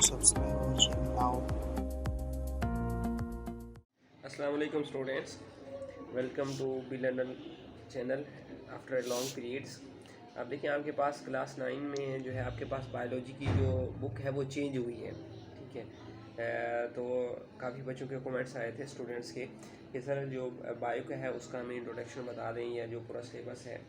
subscribe our channel now. अस्सलाम वालेकुम students, welcome to B learner channel after a long periods. अब देखिए आपके पास क्लास 9 में जो है आपके पास बायोलॉजी की जो बुक है वो चेंज हुई है, ठीक है। तो काफ़ी बच्चों के कमेंट्स आए थे स्टूडेंट्स के कि सर जो बायो का है उसका हमें इंट्रोडक्शन बता दें या जो पूरा सिलेबस है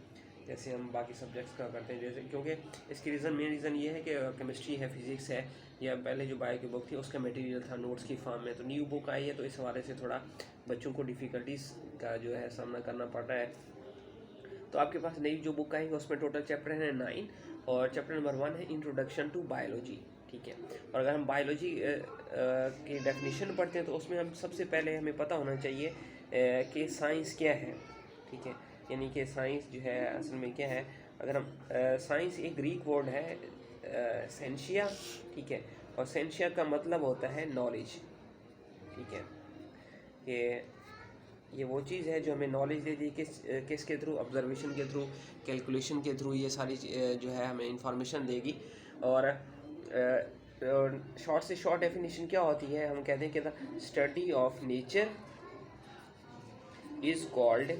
जैसे हम बाकी सब्जेक्ट्स का करते हैं, जैसे क्योंकि इसकी मेन रीज़न ये है कि केमिस्ट्री है, फिज़िक्स है, या पहले जो बायो की बुक थी उसका मटेरियल था नोट्स की फॉर्म में, तो न्यू बुक आई है तो इस हवाले से थोड़ा बच्चों को डिफ़िकल्टीज़ का जो है सामना करना पड़ रहा है। तो आपके पास नई जो बुक आई है उसमें टोटल चैप्टर है 9 और चैप्टर नंबर 1 है इंट्रोडक्शन टू बायोलॉजी, ठीक है। और अगर हम बायोलॉजी की डेफिनेशन पढ़ते हैं तो उसमें हम सबसे पहले हमें पता होना चाहिए कि साइंस क्या है, ठीक है। यानी कि साइंस जो है असल में क्या है। अगर हम साइंस एक ग्रीक वर्ड है सेंशिया, ठीक है, और सेंशिया का मतलब होता है नॉलेज, ठीक है। ये वो चीज़ है जो हमें नॉलेज देती है किस के थ्रू, ऑब्जर्वेशन के थ्रू, कैलकुलेशन के थ्रू, ये सारी जो है हमें इंफॉर्मेशन देगी। और शॉर्ट से शॉर्ट डेफिनेशन क्या होती है, हम कहते हैं कि the study of nature is called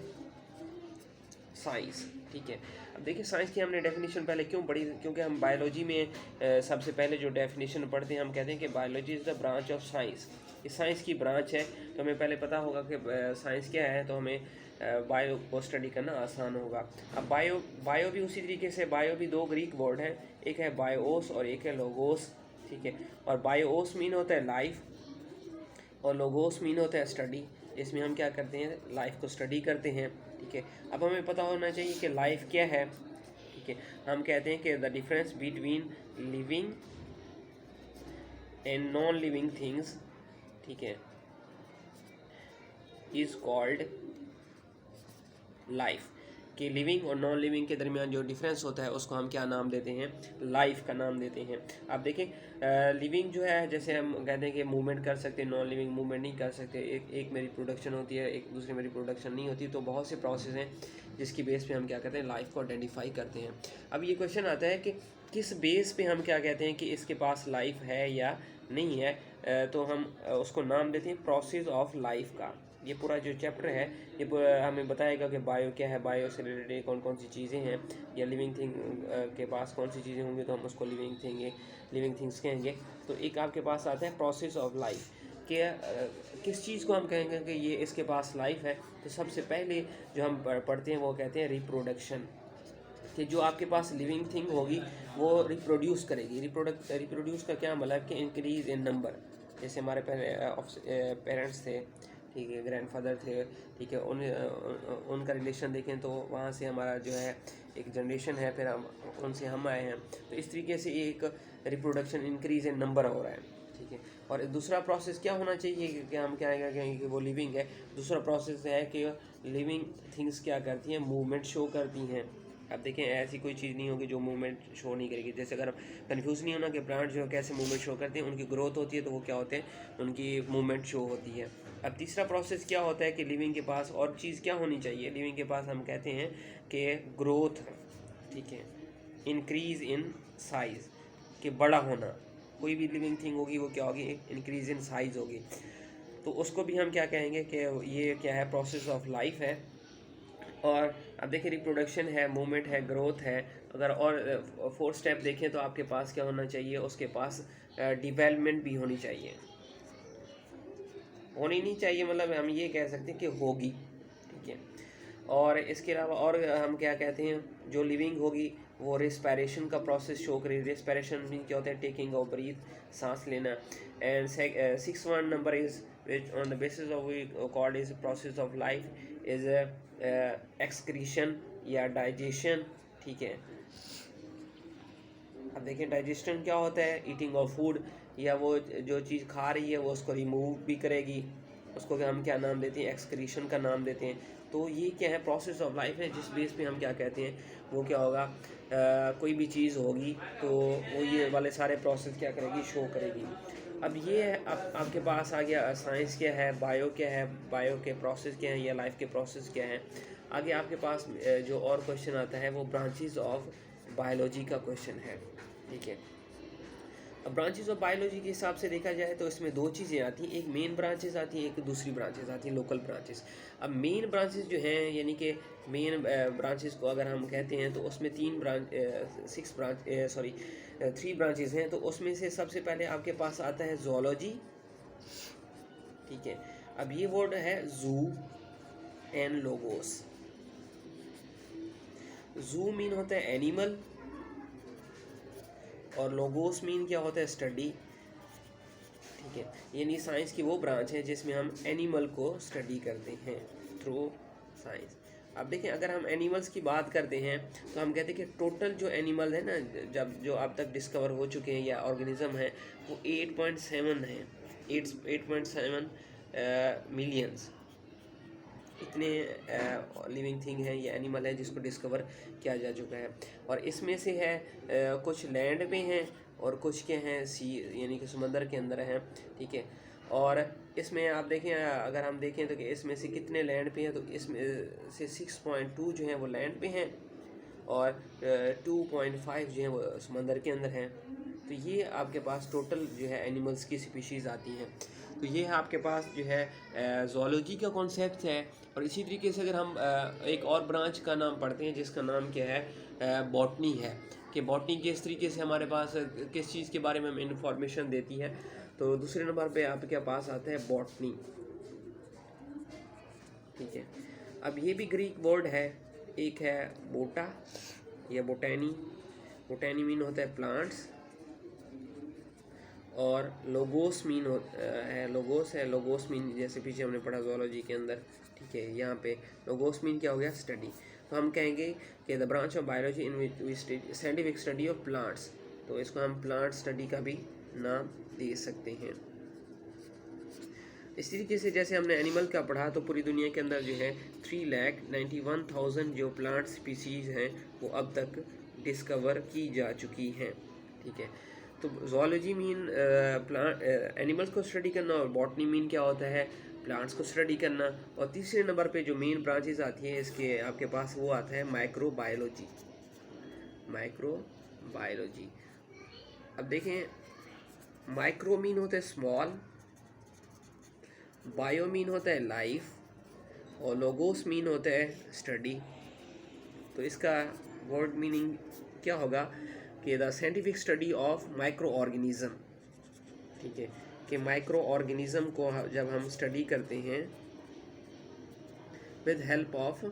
science, ठीक है। अब देखिए साइंस की हमने डेफिनेशन पहले क्यों पढ़ी, क्योंकि हम बायोलॉजी में सबसे पहले जो डेफिनेशन पढ़ते हैं हम कहते हैं कि biology is the branch of science. ये साइंस की ब्रांच है, तो हमें पहले पता होगा कि साइंस क्या है, तो हमें बायो को स्टडी करना आसान होगा। अब बायो भी उसी तरीके से, बायो भी दो ग्रीक वर्ड हैं, एक है बायोस और एक है लोगोस, ठीक है। और बायोस मीन होता है लाइफ और लोगोस मीन होता है स्टडी। इसमें हम क्या करते हैं, लाइफ को स्टडी करते हैं, ठीक है। अब हमें पता होना चाहिए कि लाइफ क्या है, ठीक है। हम कहते हैं कि the difference between living and non living things, ठीक है, इज कॉल्ड लाइफ। कि लिविंग और नॉन लिविंग के दरमियान जो डिफरेंस होता है उसको हम क्या नाम देते हैं, लाइफ का नाम देते हैं। आप देखें लिविंग जो है, जैसे हम कहते हैं कि मूवमेंट कर सकते हैं, नॉन लिविंग मूवमेंट नहीं कर सकते, एक में रिप्रोडक्शन होती है, एक दूसरे में रिप्रोडक्शन नहीं होती, तो बहुत से प्रोसेस हैं जिसकी बेस पे हम क्या कहते हैं, लाइफ को आइडेंटिफाई करते हैं। अब ये क्वेश्चन आता है कि किस बेस पे हम क्या कहते हैं कि इसके पास लाइफ है या नहीं है, तो हम उसको नाम देते हैं प्रोसेस ऑफ लाइफ का। ये पूरा जो चैप्टर है ये हमें बताएगा कि बायो क्या है, बायो से रिलेटेड कौन कौन सी चीज़ें हैं, या लिविंग थिंग के पास कौन सी चीज़ें होंगी तो हम उसको लिविंग थिंग्स कहेंगे। तो एक आपके पास आता है प्रोसेस ऑफ लाइफ कि किस चीज़ को हम कहेंगे कि ये इसके पास लाइफ है। तो सबसे पहले जो हम पढ़ते हैं वो कहते हैं रिप्रोडक्शन, कि जो आपके पास लिविंग थिंग होगी वो रिप्रोड्यूस करेगी। रिप्रोड्यूस का क्या मतलब कि इंक्रीज इन नंबर। जैसे हमारे पेरेंट्स थे, ठीक है, ग्रैंडफादर थे, ठीक है, उनका रिलेशन देखें तो वहाँ से हमारा जो है एक जनरेशन है, फिर हम उनसे हम आए हैं, तो इस तरीके से एक रिप्रोडक्शन इंक्रीज इन नंबर हो रहा है, ठीक है। और दूसरा प्रोसेस क्या होना चाहिए कि हम क्या कहेंगे कि वो लिविंग है। दूसरा प्रोसेस है कि लिविंग थिंग्स क्या करती हैं, मूवमेंट शो करती हैं। अब देखें ऐसी कोई चीज़ नहीं होगी जो मूवमेंट शो नहीं करेगी। जैसे अगर कंफ्यूज नहीं होना कि प्लांट जो कैसे मूवमेंट शो करते हैं, उनकी ग्रोथ होती है तो वो क्या होते हैं, उनकी मूवमेंट शो होती है। अब तीसरा प्रोसेस क्या होता है कि लिविंग के पास और चीज़ क्या होनी चाहिए, लिविंग के पास हम कहते हैं कि ग्रोथ, ठीक है, इंक्रीज़ इन साइज़, कि बड़ा होना। कोई भी लिविंग थिंग होगी वो क्या होगी, इंक्रीज़ इन साइज़ होगी, तो उसको भी हम क्या कहेंगे कि ये क्या है, प्रोसेस ऑफ लाइफ है। और अब देखिए रिप्रोडक्शन है, मूवमेंट है, ग्रोथ है। अगर और फोर्थ स्टेप देखें तो आपके पास क्या होना चाहिए, उसके पास डेवलपमेंट भी होनी चाहिए। होनी नहीं चाहिए मतलब हम ये कह सकते हैं कि होगी, ठीक है। और इसके अलावा और हम क्या कहते हैं, जो लिविंग होगी वो रेस्पिरेशन का प्रोसेस शो करेगी। रेस्पिरेशन भी क्या होता है, टेकिंग ऑफ ब्रीथ, सांस लेना। And six one number is which on the basis of we called is process of life is excretion या डाइजेशन, ठीक है। अब देखिए डाइजेशन क्या होता है, ईटिंग ऑफ फूड, या वो जो चीज़ खा रही है वो उसको रिमूव भी करेगी, उसको हम क्या नाम देते हैं, एक्सक्रीशन का नाम देते हैं। तो ये क्या है, प्रोसेस ऑफ लाइफ है, जिस बेस पे हम क्या कहते हैं वो क्या होगा, कोई भी चीज़ होगी तो वो ये वाले सारे प्रोसेस क्या करेगी, शो करेगी। अब ये है, अब आपके पास आ गया साइंस क्या है, बायो क्या है, बायो के प्रोसेस क्या हैं, या लाइफ के प्रोसेस क्या हैं। आगे आपके पास जो और क्वेश्चन आता है वो ब्रांचेस ऑफ बायोलॉजी का क्वेश्चन है, ठीक है। अब ब्रांचेस ऑफ बायोलॉजी के हिसाब से देखा जाए तो इसमें दो चीज़ें आती हैं, एक मेन ब्रांचेस आती हैं, एक दूसरी ब्रांचेस आती हैं लोकल ब्रांचेस। अब मेन ब्रांचेस जो हैं यानी कि मेन ब्रांचेस को अगर हम कहते हैं तो उसमें थ्री ब्रांचेस हैं। तो उसमें से सबसे पहले आपके पास आता है जोलॉजी, ठीक है। अब ये वर्ड है जू एंड लोगोस। जू मीन होता है एनिमल और लोगोस मीन क्या होता है स्टडी, ठीक है। यानी साइंस की वो ब्रांच है जिसमें हम एनिमल को स्टडी करते हैं थ्रू साइंस। अब देखें, अगर हम एनिमल्स की बात करते हैं तो हम कहते हैं कि टोटल जो एनिमल है ना, जो अब तक डिस्कवर हो चुके हैं या ऑर्गेनिज्म है, वो 8.7 है, 8.7 मिलियंस। इतने लिविंग थिंग है या एनिमल है जिसको डिस्कवर किया जा चुका है। और इसमें से है कुछ लैंड पे हैं और कुछ के हैं सी यानी कि समंदर के अंदर हैं, ठीक है। और इसमें आप देखें, अगर हम देखें तो कि इसमें से कितने लैंड पे हैं, तो इसमें से 6.2 जो हैं वो लैंड पे हैं और 2.5 जो हैं वो समंदर के अंदर हैं। तो ये आपके पास टोटल जो है एनिमल्स की स्पीशीज़ आती हैं। तो ये है आपके पास जो है ज़ूलॉजी का कॉन्सेप्ट है। और इसी तरीके से अगर हम एक और ब्रांच का नाम पढ़ते हैं जिसका नाम क्या है, बॉटनी है, कि बॉटनी किस तरीके से हमारे पास किस चीज़ के बारे में हमें इंफॉर्मेशन देती है। तो दूसरे नंबर पे आपके पास आता है बॉटनी, ठीक है। अब ये भी ग्रीक वर्ड है, एक है बोटा या बोटैनी। बोटैनी मीन होता है प्लांट्स और लोगोस मीन लोगोस मीन जैसे पीछे हमने पढ़ा ज़ूलॉजी के अंदर, ठीक है। यहाँ पे लोगोस मीन क्या हो गया, स्टडी। तो हम कहेंगे कि the branch of biology in which we study scientific study of plants, तो इसको हम प्लांट स्टडी का भी नाम दे सकते हैं। इस तरीके से जैसे हमने एनिमल का पढ़ा, तो पूरी दुनिया के अंदर जो है 3,91,000 जो प्लांट स्पीसीज़ हैं वो अब तक डिस्कवर की जा चुकी हैं, ठीक है। तो ज़ूलॉजी मीन प्लांट एनिमल्स को स्टडी करना और बॉटनी मीन क्या होता है, प्लांट्स को स्टडी करना। और तीसरे नंबर पे जो मेन ब्रांचेस आती हैं इसके आपके पास वो आता है माइक्रोबायोलॉजी। माइक्रोबायोलॉजी, अब देखें, माइक्रो मीन होता है स्मॉल, बायो मीन होता है लाइफ और लोगोस मीन होता है स्टडी। तो इसका वर्ड मीनिंग क्या होगा कि the scientific study of micro organism, ठीक है। कि माइक्रो ऑर्गेनिज्म को जब हम स्टडी करते हैं विद हेल्प ऑफ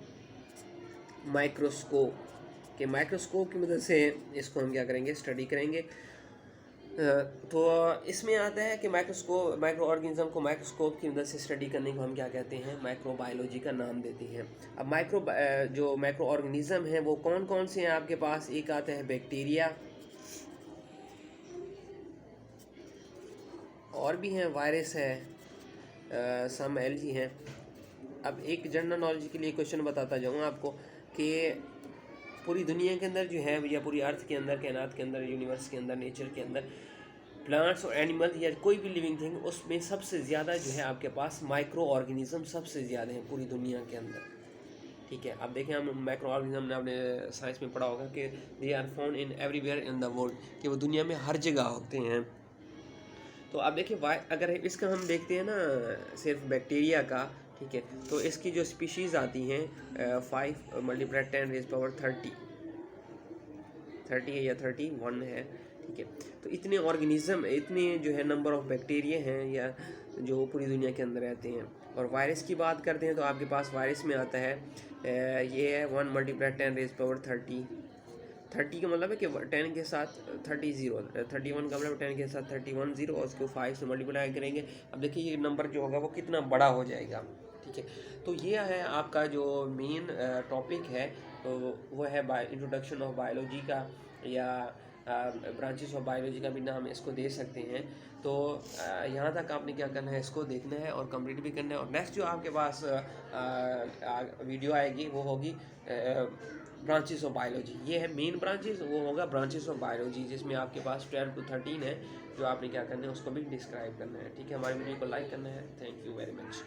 माइक्रोस्कोप, कि माइक्रोस्कोप की मदद से इसको हम क्या करेंगे, स्टडी करेंगे। तो इसमें आता है कि माइक्रो ऑर्गेनिज्म को माइक्रोस्कोप की मदद से स्टडी करने को हम क्या कहते हैं, माइक्रोबायोलॉजी का नाम देते हैं। अब जो माइक्रो ऑर्गेनिज्म है वो कौन कौन से हैं आपके पास, एक आता है बैक्टीरिया, और भी हैं, वायरस है, सम एल्गी हैं। अब एक जनरल नॉलेज के लिए क्वेश्चन बताता जाऊँ आपको कि पूरी दुनिया के अंदर जो है या पूरी अर्थ के अंदर, कायनात के अंदर, यूनिवर्स के अंदर, नेचर के अंदर, प्लांट्स और एनिमल या कोई भी लिविंग थिंग, उसमें सबसे ज़्यादा जो है आपके पास माइक्रो ऑर्गेनिज्म सबसे ज़्यादा हैं पूरी दुनिया के अंदर, ठीक है। अब देखें, हम माइक्रो ऑर्गेनिज्म ने आपने साइंस में पढ़ा होगा कि they are found in everywhere in the world, कि वो दुनिया में हर जगह होते हैं। तो अब देखिए, अगर इसका हम देखते हैं ना सिर्फ बैक्टीरिया का, ठीक है, तो इसकी जो स्पीशीज़ आती हैं 5 × 10⁻30 है या 31 है, ठीक है। तो इतने ऑर्गेनिज्म, इतने जो है नंबर ऑफ बैक्टीरिया हैं या जो पूरी दुनिया के अंदर रहते हैं। और वायरस की बात करते हैं तो आपके पास वायरस में आता है ये है 1 × 10⁻30। 30 का मतलब है कि 10 के साथ 30 0, 31 का मतलब 10 के साथ 31 0 और उसको 5 से मल्टीप्लाई करेंगे। अब देखिए ये नंबर जो होगा वो कितना बड़ा हो जाएगा, ठीक है। तो ये है आपका जो मेन टॉपिक है, तो वो है इंट्रोडक्शन ऑफ बायोलॉजी का, या ब्रांचेस ऑफ बायोलॉजी का भी नाम इसको दे सकते हैं। तो यहाँ तक आपने क्या करना है, इसको देखना है और कंप्लीट भी करना है। और नेक्स्ट जो आपके पास वीडियो आएगी वो होगी ब्रांचेस ऑफ बायोलॉजी। ये है मेन ब्रांचेस, वो होगा ब्रांचेस ऑफ बायोलॉजी, जिसमें आपके पास 12 to 13 है, जो आपने क्या करना है उसको भी डिस्क्राइब करना है, ठीक है। हमारी वीडियो को लाइक करना है। Thank you very much.